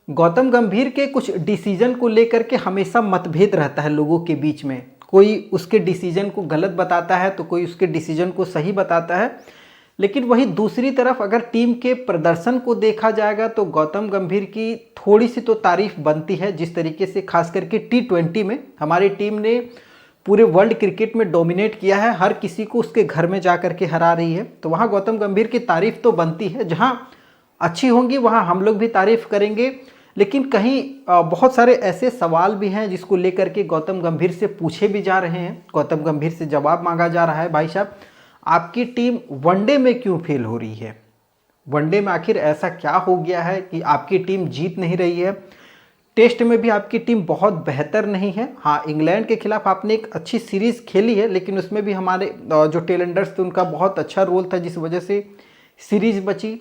गौतम गंभीर के कुछ डिसीजन को लेकर के हमेशा मतभेद रहता है लोगों के बीच में। कोई उसके डिसीजन को गलत बताता है तो कोई उसके डिसीजन को सही बताता है। लेकिन वहीं दूसरी तरफ अगर टीम के प्रदर्शन को देखा जाएगा तो गौतम गंभीर की थोड़ी सी तो तारीफ बनती है। जिस तरीके से खास करके T20 में हमारी टीम ने पूरे वर्ल्ड क्रिकेट में डोमिनेट किया है, हर किसी को उसके घर में जा कर के हरा रही है, तो वहाँ गौतम गंभीर की तारीफ तो बनती है। जहाँ अच्छी होंगी वहाँ हम लोग भी तारीफ करेंगे। लेकिन कहीं बहुत सारे ऐसे सवाल भी हैं जिसको लेकर के गौतम गंभीर से पूछे भी जा रहे हैं, गौतम गंभीर से जवाब मांगा जा रहा है। भाई साहब, आपकी टीम वनडे में क्यों फेल हो रही है? वनडे में आखिर ऐसा क्या हो गया है कि आपकी टीम जीत नहीं रही है? टेस्ट में भी आपकी टीम बहुत बेहतर नहीं है। हाँ, इंग्लैंड के खिलाफ आपने एक अच्छी सीरीज़ खेली है, लेकिन उसमें भी हमारे जो टेलेंडर्स थे उनका बहुत अच्छा रोल था, जिस वजह से सीरीज़ बची।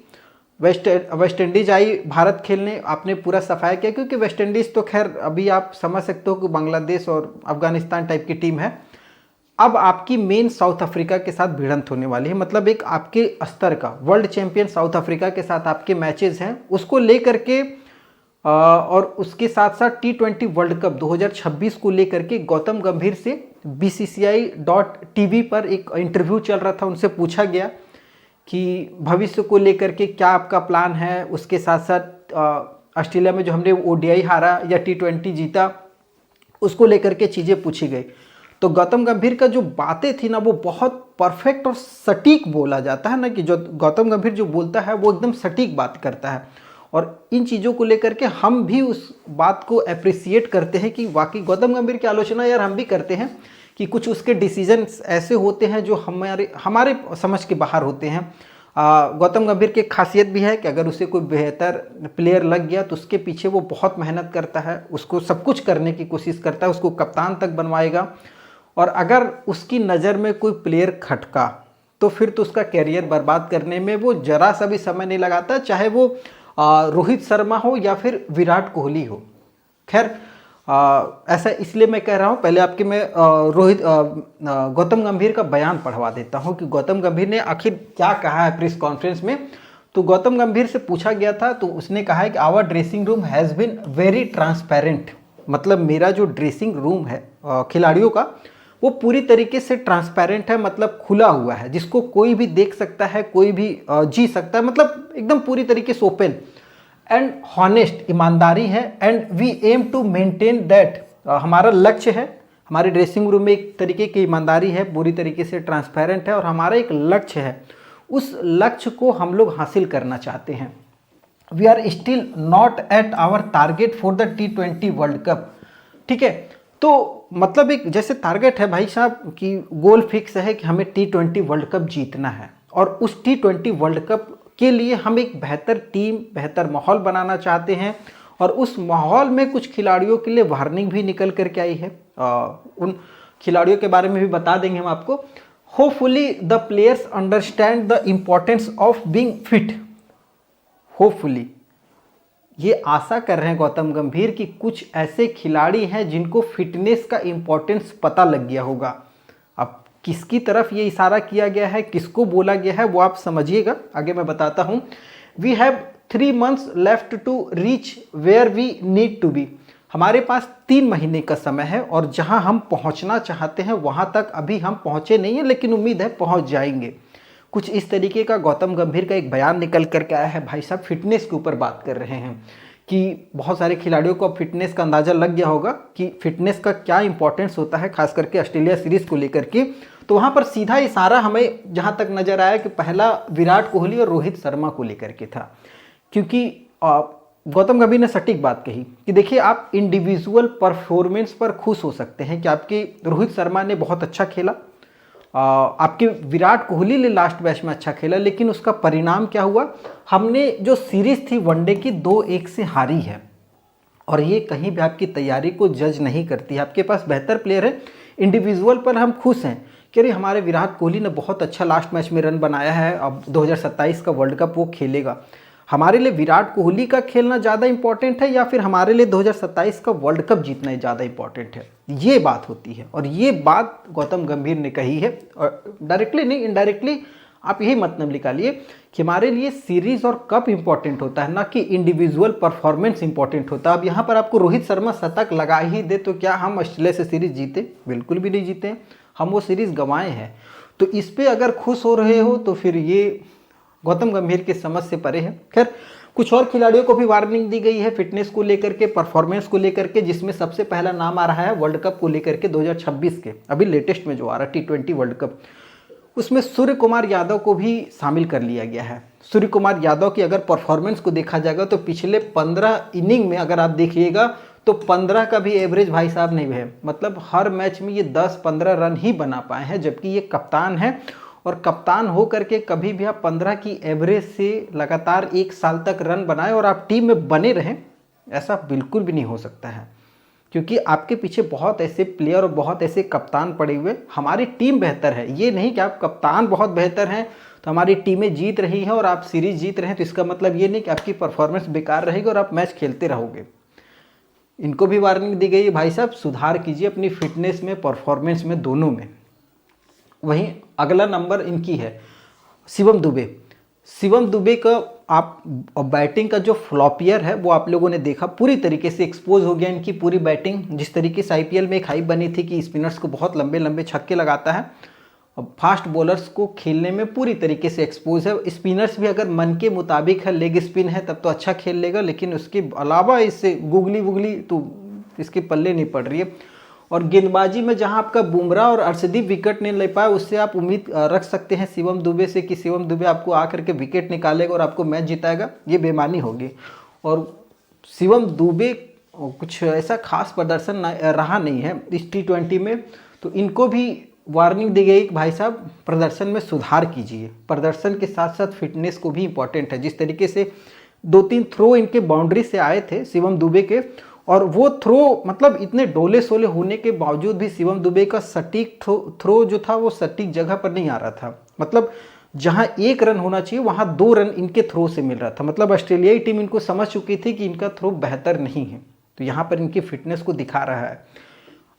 वेस्ट इंडीज़ आई भारत खेलने, आपने पूरा सफाया किया, क्योंकि वेस्ट इंडीज़ तो खैर अभी आप समझ सकते हो कि बांग्लादेश और अफगानिस्तान टाइप की टीम है। अब आपकी मेन साउथ अफ्रीका के साथ भिड़ंत होने वाली है, मतलब एक आपके स्तर का वर्ल्ड चैंपियन साउथ अफ्रीका के साथ आपके मैचेस हैं, उसको लेकर के और उसके साथ साथ T20 वर्ल्ड कप 2026 को लेकर के गौतम गंभीर से BCCI.TV पर एक इंटरव्यू चल रहा था। उनसे पूछा गया कि भविष्य को लेकर के क्या आपका प्लान है। उसके साथ साथ ऑस्ट्रेलिया में जो हमने ODI हारा या T20 जीता, उसको लेकर के चीज़ें पूछी गई। तो गौतम गंभीर का जो बातें थी ना, वो बहुत परफेक्ट और सटीक बोला जाता है ना, कि जो गौतम गंभीर जो बोलता है वो एकदम सटीक बात करता है। और इन चीज़ों को लेकर के हम भी उस बात को अप्रिसिएट करते हैं कि वाकई गौतम गंभीर की आलोचना यार हम भी करते हैं कि कुछ उसके डिसीजंस ऐसे होते हैं जो हमारे समझ के बाहर होते हैं। गौतम गंभीर की खासियत भी है कि अगर उसे कोई बेहतर प्लेयर लग गया तो उसके पीछे वो बहुत मेहनत करता है, उसको सब कुछ करने की कोशिश करता है, उसको कप्तान तक बनवाएगा। और अगर उसकी नज़र में कोई प्लेयर खटका तो फिर तो उसका कैरियर बर्बाद करने में वो जरा सा भी समय नहीं लगाता, चाहे वो रोहित शर्मा हो या फिर विराट कोहली हो। खैर ऐसा इसलिए मैं कह रहा हूँ, पहले आपके मैं गौतम गंभीर का बयान पढ़वा देता हूँ कि गौतम गंभीर ने आखिर क्या कहा है प्रेस कॉन्फ्रेंस में। तो गौतम गंभीर से पूछा गया था तो उसने कहा है कि our dressing room has been very transparent, मतलब मेरा जो ड्रेसिंग रूम है खिलाड़ियों का वो पूरी तरीके से ट्रांसपेरेंट है, मतलब खुला हुआ है, जिसको कोई भी देख सकता है, कोई भी जी सकता है, मतलब एकदम पूरी तरीके से ओपन एंड हॉनेस्ट, ईमानदारी है। And we aim to maintain that, हमारा लक्ष्य है, हमारे ड्रेसिंग रूम में एक तरीके की ईमानदारी है, पूरी तरीके से ट्रांसपेरेंट है और हमारा एक लक्ष्य है, उस लक्ष्य को हम लोग हासिल करना चाहते हैं। We are still not at our target for the T20 world cup. ठीक है, तो मतलब एक जैसे टारगेट है भाई साहब कि गोल फिक्स है कि हमें T20 वर्ल्ड कप जीतना है, और उस T20 वर्ल्ड कप के लिए हम एक बेहतर टीम, बेहतर माहौल बनाना चाहते हैं। और उस माहौल में कुछ खिलाड़ियों के लिए वार्निंग भी निकल करके आई है, उन खिलाड़ियों के बारे में भी बता देंगे हम आपको। Hopefully the players understand the importance of being fit. Hopefully, ये आशा कर रहे हैं गौतम गंभीर कि कुछ ऐसे खिलाड़ी हैं जिनको फिटनेस का इम्पोर्टेंस पता लग गया होगा। अब किसकी तरफ ये इशारा किया गया है, किसको बोला गया है, वो आप समझिएगा, आगे मैं बताता हूँ। We have 3 months left to reach where we need to be. हमारे पास 3 महीने का समय है और जहाँ हम पहुँचना चाहते हैं वहाँ तक अभी हम पहुँचे नहीं हैं, लेकिन उम्मीद है पहुँच जाएंगे। कुछ इस तरीके का गौतम गंभीर का एक बयान निकल करके आया है। भाई साहब फिटनेस के ऊपर बात कर रहे हैं कि बहुत सारे खिलाड़ियों को अब फिटनेस का अंदाज़ा लग गया होगा कि फिटनेस का क्या इंपॉर्टेंस होता है, खास करके ऑस्ट्रेलिया सीरीज़ को लेकर के। तो वहाँ पर सीधा इशारा हमें जहाँ तक नज़र आया कि पहला विराट कोहली और रोहित शर्मा को लेकर के था, क्योंकि गौतम गंभीर ने सटीक बात कही कि देखिए आप इंडिविजुअल परफॉर्मेंस पर खुश हो सकते हैं कि आपके रोहित शर्मा ने बहुत अच्छा खेला, आपके विराट कोहली ने लास्ट मैच में अच्छा खेला, लेकिन उसका परिणाम क्या हुआ, हमने जो सीरीज़ थी वनडे की 2-1 से हारी है। और ये कहीं भी आपकी तैयारी को जज नहीं करती है। आपके पास बेहतर प्लेयर है, इंडिविजुअल पर हम खुश हैं कि अरे हमारे विराट कोहली ने बहुत अच्छा लास्ट मैच में रन बनाया है, अब 2027 का वर्ल्ड कप वो खेलेगा। हमारे लिए विराट कोहली का खेलना ज़्यादा इंपॉर्टेंट है या फिर हमारे लिए 2027 का वर्ल्ड कप जीतना ही ज़्यादा इंपॉर्टेंट है, ये बात होती है। और ये बात गौतम गंभीर ने कही है, और डायरेक्टली नहीं इनडायरेक्टली आप यही मतलब निकालिए कि हमारे लिए सीरीज और कप इंपॉर्टेंट होता है, ना कि इंडिविजुअल परफॉर्मेंस इंपॉर्टेंट होता है। अब यहाँ पर आपको रोहित शर्मा शतक लगा ही दे तो क्या हम ऑस्ट्रेलिया से सीरीज जीते? बिल्कुल भी नहीं जीते, हम वो सीरीज गंवाए हैं। तो इस पे अगर खुश हो रहे हो तो फिर ये गौतम गंभीर की समझ से परे है। खैर, कुछ और खिलाड़ियों को भी वार्निंग दी गई है फिटनेस को लेकर के, परफॉर्मेंस को लेकर के, जिसमें सबसे पहला नाम आ रहा है वर्ल्ड कप को लेकर के 2026 के, अभी लेटेस्ट में जो आ रहा है T20 वर्ल्ड कप, उसमें सूर्य कुमार यादव को भी शामिल कर लिया गया है। सूर्य कुमार यादव की अगर परफॉर्मेंस को देखा जाएगा तो पिछले 15 इनिंग में अगर आप देखिएगा तो 15 का भी एवरेज भाई साहब नहीं है, मतलब हर मैच में ये 10-15 रन ही बना पाए हैं, जबकि ये कप्तान है और कप्तान हो करके कभी भी आप 15 की एवरेज से लगातार 1 साल तक रन बनाए और आप टीम में बने रहें, ऐसा बिल्कुल भी नहीं हो सकता है, क्योंकि आपके पीछे बहुत ऐसे प्लेयर और बहुत ऐसे कप्तान पड़े हुए। हमारी टीम बेहतर है, ये नहीं कि आप कप्तान बहुत बेहतर हैं तो हमारी टीमें जीत रही हैं और आप सीरीज जीत रहे हैं, तो इसका मतलब ये नहीं कि आपकी परफॉर्मेंस बेकार रहेगी और आप मैच खेलते रहोगे। इनको भी वार्निंग दी गई है, भाई साहब सुधार कीजिए अपनी फिटनेस में, परफॉर्मेंस में, दोनों में। वहीं अगला नंबर इनकी है शिवम दुबे। शिवम दुबे का आप बैटिंग का जो फ्लॉपियर है वो आप लोगों ने देखा, पूरी तरीके से एक्सपोज हो गया इनकी पूरी बैटिंग। जिस तरीके से आईपीएल में एक हाइप बनी थी कि स्पिनर्स को बहुत लंबे लंबे छक्के लगाता है, और फास्ट बॉलर्स को खेलने में पूरी तरीके से एक्सपोज है। स्पिनर्स भी अगर मन के मुताबिक है, लेग स्पिन है, तब तो अच्छा खेल लेगा, लेकिन उसके अलावा इससे गुगली वुगली तो इसके पल्ले नहीं पड़ रही है। और गेंदबाजी में जहां आपका बुमराह और अर्शदीप विकेट नहीं ले पाए, उससे आप उम्मीद रख सकते हैं शिवम दुबे से कि शिवम दुबे आपको आकर के विकेट निकालेगा और आपको मैच जिताएगा, ये बेईमानी होगी। और शिवम दुबे कुछ ऐसा खास प्रदर्शन रहा नहीं है इस T20 में, तो इनको भी वार्निंग दी गई कि भाई साहब प्रदर्शन में सुधार कीजिए। प्रदर्शन के साथ साथ फिटनेस को भी इंपॉर्टेंट है। जिस तरीके से 2-3 थ्रो इनके बाउंड्री से आए थे शिवम दुबे के, और वो थ्रो मतलब इतने डोले सोले होने के बावजूद भी शिवम दुबे का सटीक थ्रो जो था वो सटीक जगह पर नहीं आ रहा था। मतलब जहां 1 रन होना चाहिए वहां 2 रन इनके थ्रो से मिल रहा था। मतलब ऑस्ट्रेलियाई टीम इनको समझ चुकी थी कि इनका थ्रो बेहतर नहीं है, तो यहाँ पर इनकी फिटनेस को दिखा रहा है।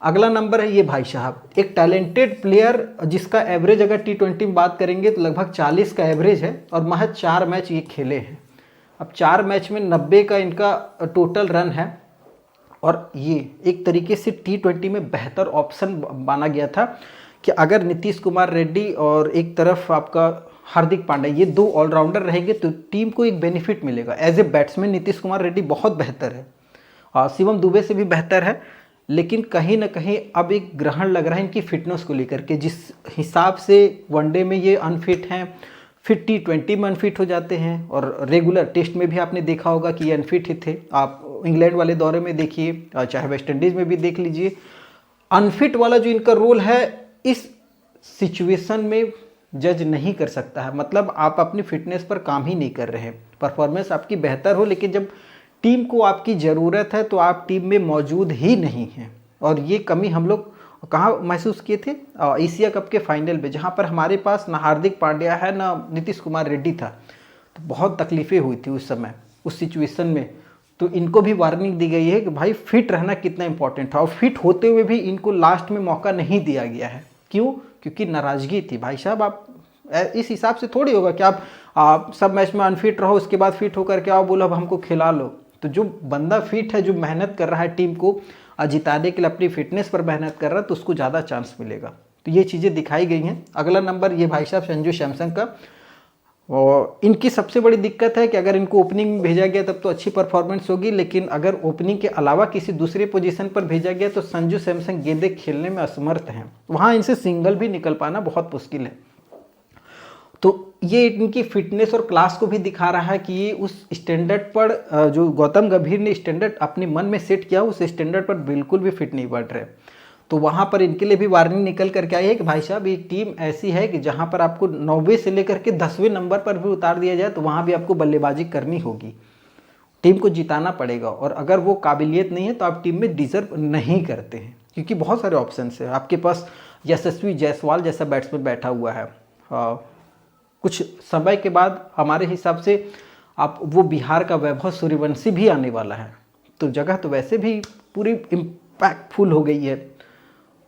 अगला नंबर है ये भाई साहब, एक टैलेंटेड प्लेयर जिसका एवरेज अगर T20 में बात करेंगे तो लगभग 40 का एवरेज है और महज 4 मैच ये खेले हैं। अब 4 मैच में 90 का इनका टोटल रन है, और ये एक तरीके से T20 में बेहतर ऑप्शन माना गया था कि अगर नीतीश कुमार रेड्डी और एक तरफ आपका हार्दिक पांड्या, ये 2 ऑलराउंडर रहेंगे तो टीम को एक बेनिफिट मिलेगा। As a batsman Nitish Kumar Reddy बहुत बेहतर है और शिवम दुबे से भी बेहतर है, लेकिन कहीं ना कहीं अब एक ग्रहण लग रहा है इनकी फिटनेस को लेकर के। जिस हिसाब से वनडे में ये अनफिट हैं, फिर T20 में अनफिट हो जाते हैं, और रेगुलर टेस्ट में भी आपने देखा होगा कि ये अनफिट ही थे। आप इंग्लैंड वाले दौरे में देखिए, चाहे वेस्ट इंडीज़ में भी देख लीजिए, अनफिट वाला जो इनका रोल है इस सिचुएशन में जज नहीं कर सकता है। मतलब आप अपनी फिटनेस पर काम ही नहीं कर रहे हैं। परफॉर्मेंस आपकी बेहतर हो, लेकिन जब टीम को आपकी ज़रूरत है तो आप टीम में मौजूद ही नहीं हैं। और ये कमी हम लोग कहाँ महसूस किए थे? एशिया कप के फाइनल में, जहाँ पर हमारे पास ना हार्दिक पांड्या है ना नीतीश कुमार रेड्डी था, तो बहुत तकलीफ़ें हुई थी उस समय, उस सिचुएशन में। तो इनको भी वार्निंग दी गई है कि भाई फिट रहना कितना इंपॉर्टेंट था, और फिट होते हुए भी इनको लास्ट में मौका नहीं दिया गया है। क्यों? क्योंकि नाराज़गी थी। भाई साहब आप इस हिसाब से थोड़ी होगा कि आप सब मैच में अनफिट रहो, उसके बाद फिट होकर के आओ बोलो अब हमको खिला लो। तो जो बंदा फिट है, जो मेहनत कर रहा है टीम को जिताने के लिए, अपनी फिटनेस पर मेहनत कर रहा है, तो उसको ज़्यादा चांस मिलेगा। तो ये चीज़ें दिखाई गई हैं। अगला नंबर ये भाई साहब संजू सैमसन का, और इनकी सबसे बड़ी दिक्कत है कि अगर इनको ओपनिंग में भेजा गया तब तो अच्छी परफॉर्मेंस होगी, लेकिन अगर ओपनिंग के अलावा किसी दूसरे पोजीशन पर भेजा गया तो संजू सैमसन गेंदें खेलने में असमर्थ हैं। वहाँ इनसे सिंगल भी निकल पाना बहुत मुश्किल है। तो ये इनकी फिटनेस और क्लास को भी दिखा रहा है कि ये उस स्टैंडर्ड पर जो गौतम गंभीर ने स्टैंडर्ड अपने मन में सेट किया, उस स्टैंडर्ड पर बिल्कुल भी फिट नहीं बढ़ रहे। तो वहाँ पर इनके लिए भी वार्निंग निकल करके आई है कि भाई साहब ये टीम ऐसी है कि जहाँ पर आपको 9वें से लेकर के 10वें नंबर पर भी उतार दिया जाए तो वहाँ भी आपको बल्लेबाजी करनी होगी, टीम को जिताना पड़ेगा। और अगर वो काबिलियत नहीं है तो आप टीम में डिजर्व नहीं करते हैं, क्योंकि बहुत सारे ऑप्शन है आपके पास। यशस्वी जायसवाल जैसा बैट्समैन बैठा हुआ है, कुछ समय के बाद हमारे हिसाब से आप वो बिहार का वैभव सूर्यवंशी भी आने वाला है, तो जगह तो वैसे भी पूरी इम्पैक्टफुल हो गई है।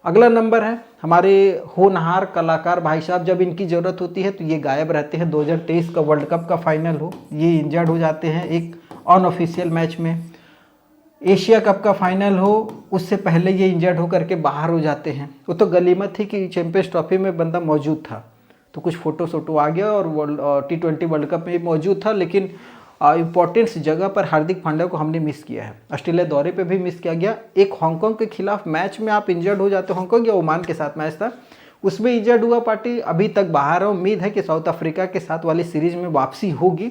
अगला नंबर है हमारे होनहार कलाकार भाई साहब, जब इनकी ज़रूरत होती है तो ये गायब रहते हैं। 2023 का वर्ल्ड कप का फाइनल हो, ये इंजर्ड हो जाते हैं एक अनऑफिशियल मैच में। एशिया कप का फाइनल हो, उससे पहले ये इंजर्ड होकर के बाहर हो जाते हैं। वो तो गनीमत थी कि चैंपियंस ट्रॉफी में बंदा मौजूद था, तो कुछ फ़ोटो शोटो आ गया और T20 वर्ल्ड कप में भी मौजूद था, लेकिन इम्पोर्टेंस जगह पर हार्दिक पांड्या को हमने मिस किया है। ऑस्ट्रेलिया दौरे पे भी मिस किया गया। एक हांगकांग के खिलाफ मैच में आप इंजर्ड हो जाते हो, हांगकांग या ओमान के साथ मैच था, उसमें इंजर्ड हुआ पार्टी अभी तक बाहर है। उम्मीद है कि साउथ अफ्रीका के साथ वाली सीरीज में वापसी होगी,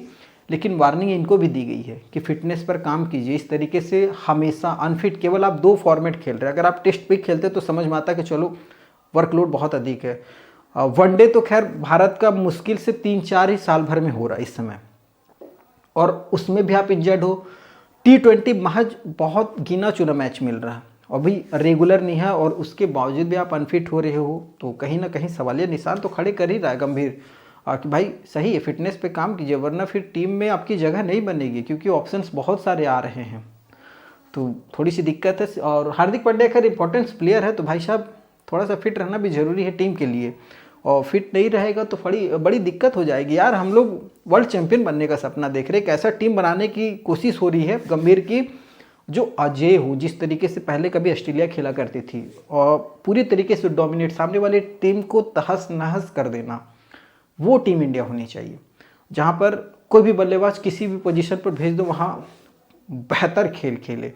लेकिन वार्निंग इनको भी दी गई है कि फिटनेस पर काम कीजिए। इस तरीके से हमेशा अनफिट, केवल आप 2 फॉर्मेट खेल रहे हैं। अगर आप टेस्ट पिक खेलते तो समझ में आता कि चलो वर्कलोड बहुत अधिक है। वनडे तो खैर भारत का मुश्किल से 3-4 ही साल भर में हो रहा है इस समय, और उसमें भी आप इंजर्ड हो। T20 महज बहुत गिना चुना मैच मिल रहा है, अभी रेगुलर नहीं है, और उसके बावजूद भी आप अनफिट हो रहे हो, तो कहीं ना कहीं सवालिया निशान तो खड़े कर ही रहा है गंभीर कि भाई सही है, फिटनेस पे काम कीजिए, वरना फिर टीम में आपकी जगह नहीं बनेगी, क्योंकि ऑप्शंस बहुत सारे आ रहे हैं। तो थोड़ी सी दिक्कत है। और हार्दिक पांड्या का इंपॉर्टेंस प्लेयर है, तो भाई साहब थोड़ा सा फिट रहना भी ज़रूरी है टीम के लिए, और फिट नहीं रहेगा तो बड़ी दिक्कत हो जाएगी। यार हम लोग वर्ल्ड चैंपियन बनने का सपना देख रहे हैं, एक ऐसा टीम बनाने की कोशिश हो रही है गंभीर की जो अजय हो, जिस तरीके से पहले कभी ऑस्ट्रेलिया खेला करती थी, और पूरी तरीके से डोमिनेट, सामने वाली टीम को तहस नहस कर देना, वो टीम इंडिया होनी चाहिए, जहाँ पर कोई भी बल्लेबाज किसी भी पोजीशन पर भेज दो वहाँ बेहतर खेल खेले,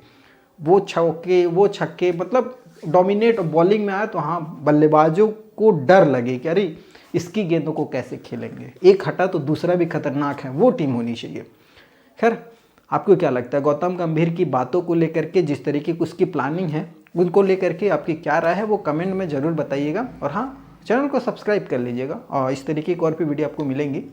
वो चौके वो छक्के, मतलब डोमिनेट बॉलिंग में आए तो हाँ बल्लेबाजों को डर लगे कि अरे इसकी गेंदों को कैसे खेलेंगे, एक हटा तो दूसरा भी खतरनाक है, वो टीम होनी चाहिए। खैर आपको क्या लगता है गौतम गंभीर की बातों को लेकर के, जिस तरीके की उसकी प्लानिंग है उनको लेकर के आपकी क्या राय है, वो कमेंट में ज़रूर बताइएगा। और हाँ, चैनल को सब्सक्राइब कर लीजिएगा, और इस तरीके की और भी वीडियो आपको मिलेंगी।